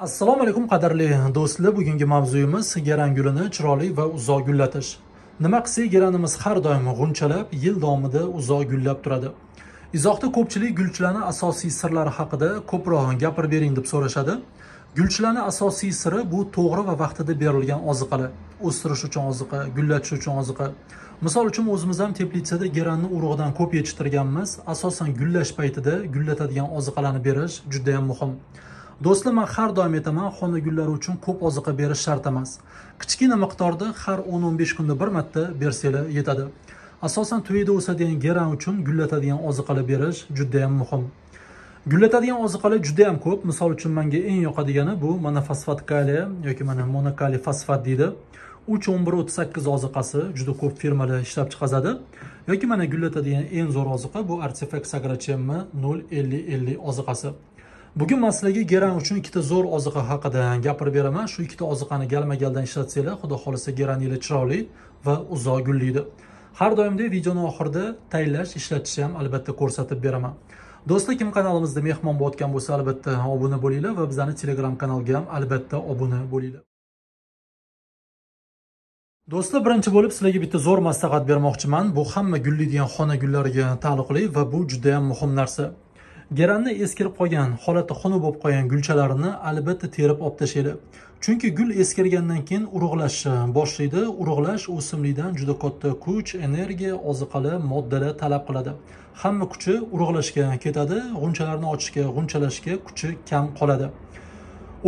Assalomu alaykum qadrli do'stlar, bugungi mavzuyimiz geran gulini chiroyli va uzoq gullatish. Nima qilsak geranimiz har doim g'unchalab, yil davomida uzoq gullab turadi. Izohda ko'pchilik gulchilarning asosiy sirlari haqida ko'proq gapirib bering deb so'rashadi. Gulchilarning asosiy siri bu to'g'ri va vaqtida berilgan oziqalar. O'stirish uchun oziqa, gullatish uchun oziqa. Misol uchun o'zimiz ham teplitsada geranni urug'idan ko'p yetishtirganmiz. Asosan gullash paytida gullatadigan oziqalarni berish juda ham muhim. Do'stlar, men har doim aytaman, xona gullari uchun ko'p oziqa berish shart emas. Kichkina miqdorda har 10-15 kunda bir marta bersanglar yetadi. Asosan to'yda o'sadigan geran uchun gullatadigan oziqalar berish juda ham muhim. Gullatadigan oziqalar juda ham ko'p. Misol uchun menga eng yoqadigani bu mana fosfat kaliy yoki mana monokaliy fosfat deydi. 3-11-38 oziqasi juda ko'p firmalar ishlab chiqaradi. Yoki mana gullatadigan eng zo'r oziqa bu Artifex Agrochem 05050 oziqasi. Bugun men sizlarga geran uchun ikkita zo'r oziqa haqida gapirib beraman. Shu ikkita oziqani galma-galdan ishlatsanglar, xudo xolisa geraningiz chiroyli va uzoq gullaydi. Har doimdek videoning oxirida tayyorlash, ishlatishni ham albatta ko'rsatib beraman. Do'stlar, kim kanalimizda mehmon bo'layotgan bo'lsa, albatta obuna bo'linglar va bizning Telegram kanalga ham albatta obuna bo'linglar. Do'stlar, birinchi bo'lib sizlarga bitta zo'r maslahat bermoqchiman. Bu hamma gullaydigan xona gullariga taalluqli va bu juda ham muhim narsa. Geranni eskirib qolgan, holati xunuk bo'lib qolgan gulchalarini albatta terib olib tashlaydi. Chunki gul eskirgandan keyin urug'lashni boshlaydi. Urug'lash o'simlikdan juda katta kuch, energiya, oziqalar, moddalar talab qiladi. Hamma kuchi urug'lashga ketadi, g'unchalarni ochishga, g'unchalashga kuchi kam qoladi.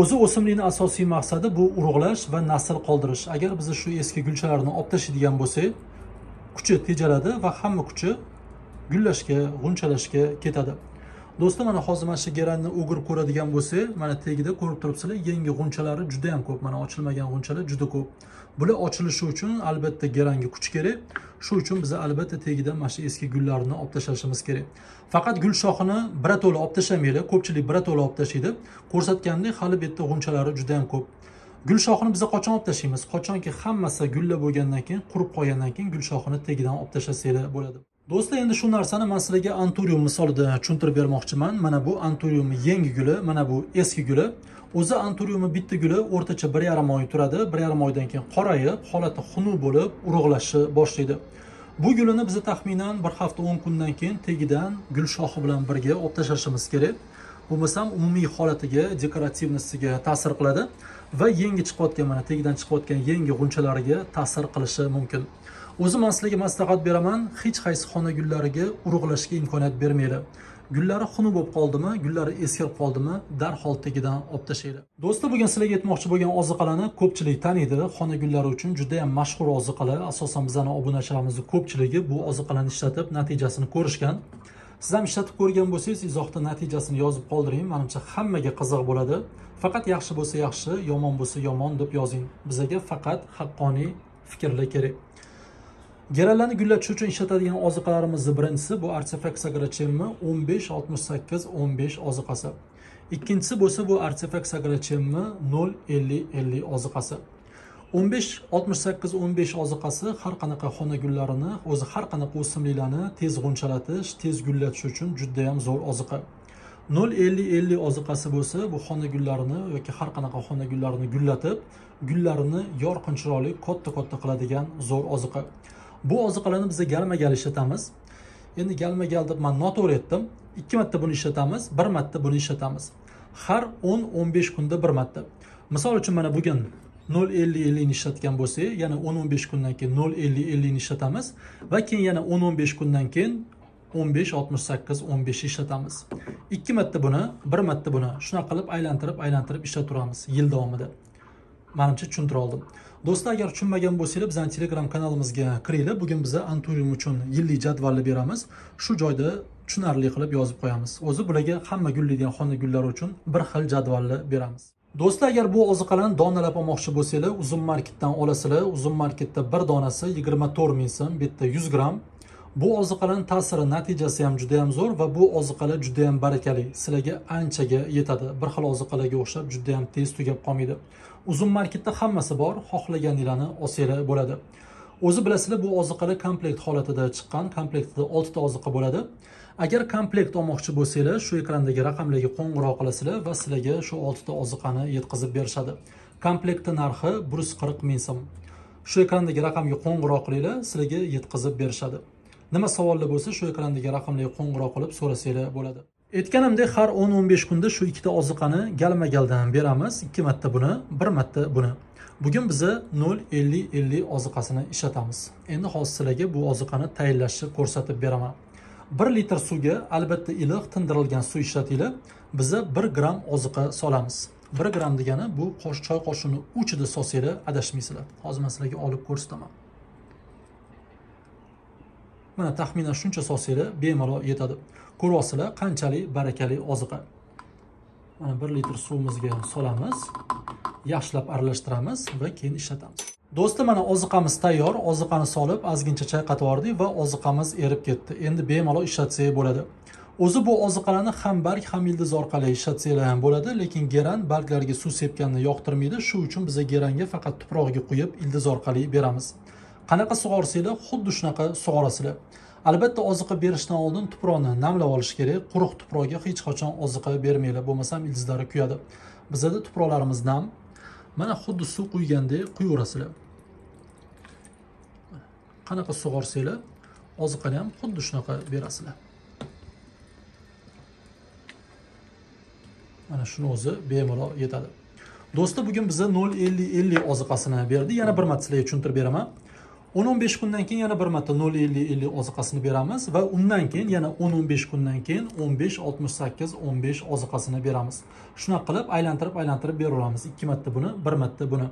O'zi o'simlikning asosiy maqsadi bu urug'lash va nasl qoldirish. Agar biz shu eski gulchalarni olib tashlaydigan bo'lsak, kuchi tejaladi va hamma kuchi gullashga, g'unchalashga ketadi. Do'stlar, mana hozir mana shu geranni o'girib ko'radigan bo'lsak, mana tagida ko'rib turibsizlar, yangi g'unchalari juda ham ko'p. Mana ochilmagan g'unchalar juda ko'p. Bular ochilishi uchun albatta geranga kuch kerak. Shu uchun biz albatta tagidan mana shu eski gullarni olib tashlashimiz kerak. Faqat gul shoxini birato'la olib tashlamaylik. Ko'pchilik birato'la olib tashlaydi. Ko'rsatgandek hali bu yerda g'unchalari juda ham ko'p. Gul shoxini biz qachon olib tashlaymiz? Qachonki hammasi gullab bo'lgandan keyin, qurib qolgandan keyin gul shoxini tagidan olib tashlasanglar bo'ladi. Do'stlar, endi shu narsani men sizlarga anturium misolida tushuntirib bermoqchiman. Mana bu anturium yangi guli, mana bu eski guli. O'zi anturiumi bitta guli o'rtacha 1,5 oy turadi. 1,5 oydan keyin qorayib, holati xunuk bo'lib, urug'lashni boshlaydi. Bu gulini biz taxminan 1 hafta 10 kundan keyin tagidan gul shoxi bilan birga olib tashlashimiz kerak. Bo'lmasam umumiy holatiga, dekorativnosiga ta'sir qiladi va yangi chiqayotgan, mana tagidan chiqayotgan yangi g'unchalariga ta'sir qilishi mumkin. O'zim men sizlarga maslahat beraman, hech qaysi xona gullariga urug'lashga imkoniyat bermanglar. Gullari xunuk bo'lib qoldimi, gullari eskirib qoldimi, darhol tagidan olib tashlanglar. Do'stlar, bugun sizlarga aytmoqchi bo'lgan oziqalarni ko'pchilik taniydi. Xona gullari uchun juda ham mashhur oziqalar. Asosan bizning obunachilarimizning ko'pchiligi bu oziqalarni ishlatib natijasini ko'rishgan. Siz ham ishlatib ko'rgan bo'lsangiz, izohda natijasini yozib qoldiring. Menimcha hammaga qiziq bo'ladi. Faqat yaxshi bo'lsa yaxshi, yomon bo'lsa yomon deb yozing. Bizga faqat haqqoniy fikrlar kerak. Geranlarni gullatish uchun ishlatadigan oziqalarimizni birinchisi bu Artifex Agrochem 15-68-15 oziqasi. Ikkinchisi bo'lsa bu Artifex Agrochem 05050 oziqasi. 15-68-15 oziqasi har qanaqa xona gullarini, o'zi har qanaqa o'simliklarni tez g'unchalatish, tez gullatish uchun juda ham zo'r oziqa. 05050 oziqasi bo'lsa bu xona gullarini yoki har qanaqa xona gullarini gullatib, gullarini yorqin chiroyli, katta-katta qiladigan zo'r oziqa. Bu oziqalarni biz galma-gal ishlatamiz. Endi galma-gal deb men noto'g'ri aytdim. 2 marta buni ishlatamiz, 1 marta buni ishlatamiz. Har 10-15 kunda 1 marta. Misol uchun mana bugun 05050 ni ishlatgan bo'lsak, yana 10-15 kundan keyin 05050 ni ishlatamiz va keyin yana 10-15 kundan keyin 15-68-15 ishlatamiz. 2 marta buni, 1 marta buni shunaqa qilib aylantirib ishlatib turamiz yil davomida. Menimcha tushuntira oldim. Do'stlar, agar tushunmagan bo'lsangiz, bizning Telegram kanalimizga kiringlar. Bugun biz anturium uchun yillik jadvalni beramiz. Shu joyda tushunarli qilib yozib qo'yamiz. O'zi bularga hamma gullaydigan xona gullari uchun bir xil jadvalni beramiz. Do'stlar, agar bu oziqalarni donalab olmoqchi bo'lsanglar, uzun marketdan olasizlar. Uzun marketda bir donasi 24 ming so'm, bitta 100 gram. Bu oziqalarning ta'siri, natijasi ham juda ham zo'r va bu oziqalar juda ham barakali. Sizlarga anchaga yetadi. Bir xil oziqalarga o'xshab juda ham tez tugab qolmaydi. Uzun marketda hammasi bor, xohlaganinglarni olsanglar bo'ladi. O'zi bilasizlar, bu oziqalar komplekt holatida chiqqan, komplektida 6 ta oziqa bo'ladi. Agar komplekt olmoqchi bo'lsanglar, shu ekrandagi raqamlarga qo'ng'iroq qilasizlar va sizlarga shu 6 ta oziqani yetkazib berishadi. Komplektni narxi 140 ming so'm. Shu ekrandagi raqamga qo'ng'iroq qilinglar, sizlarga yetkazib berishadi. Nima savollar bo'lsa, shu ekrandagi raqamlarga qo'ng'iroq qilib so'rasanglar bo'ladi. Aytganimdek, har 10-15 kunda shu ikkita oziqani galma-galdan beramiz. 2 marta buni, 1 marta buni. Bugun biz 0-50-50 oziqasini ishlatamiz. Endi hozir sizlarga bu oziqani tayyorlashni ko'rsatib beraman. 1 litr suvga albatta iliq tindirilgan suv ishlatinglar. Biz 1 gram oziqa solamiz. 1 gram degani bu choy qoshiqni uchida solsanglar adashmaysizlar. Hozir men sizlarga olib ko'rsataman. Mana taxminan shuncha solsanglar bemalol yetadi. Ko'ryapsizlar qanchalik barakali oziqa. Mana 1 litr suvimizga solamiz. Yaxshilab aralashtiramiz va keyin ishlatamiz. Do'stlar, mana oziqamiz tayyor. Oziqani solib, ozgincha chayqatib yubordik va oziqamiz erib ketdi. Endi bemalol ishlatsak bo'ladi. O'zi bu oziqalarni ham barg, ham ildiz orqali ishlatsanglar ham bo'ladi, lekin geran barglarga suv sepganni yoqtirmaydi. Shu uchun biz geranga faqat tuprog'iga quyib, ildiz orqali beramiz. Qanaqa sug'orsanglar, xuddi shunaqa sug'orasizlar. Albatta oziqa berishdan oldin tuproqni namlab olish kerak. Quruq tuproqga hech qachon oziqa bermanglar, bo'lmasam ildizlari kuyadi. Bizda tuproqlarimiz nam. Mana xuddi suv quygandek quyaverasizlar. Qanaqa sug'orsanglar, oziqani ham xuddi shunaqa berasizlar. Mana shuni o'zi bemalol yetadi. Do'stlar, bugun biz 0-50-50 oziqasini berdi. Yana bir marta sizlarga tushuntirib beraman. 10-15 kundan keyin yana bir marta 0-50-50 oziqasini beramiz va undan keyin yana 10-15 kundan keyin 15-68-15 oziqasini beramiz. Shuna qilib aylantirib beraveramiz. 2 marta buni, 1 marta buni.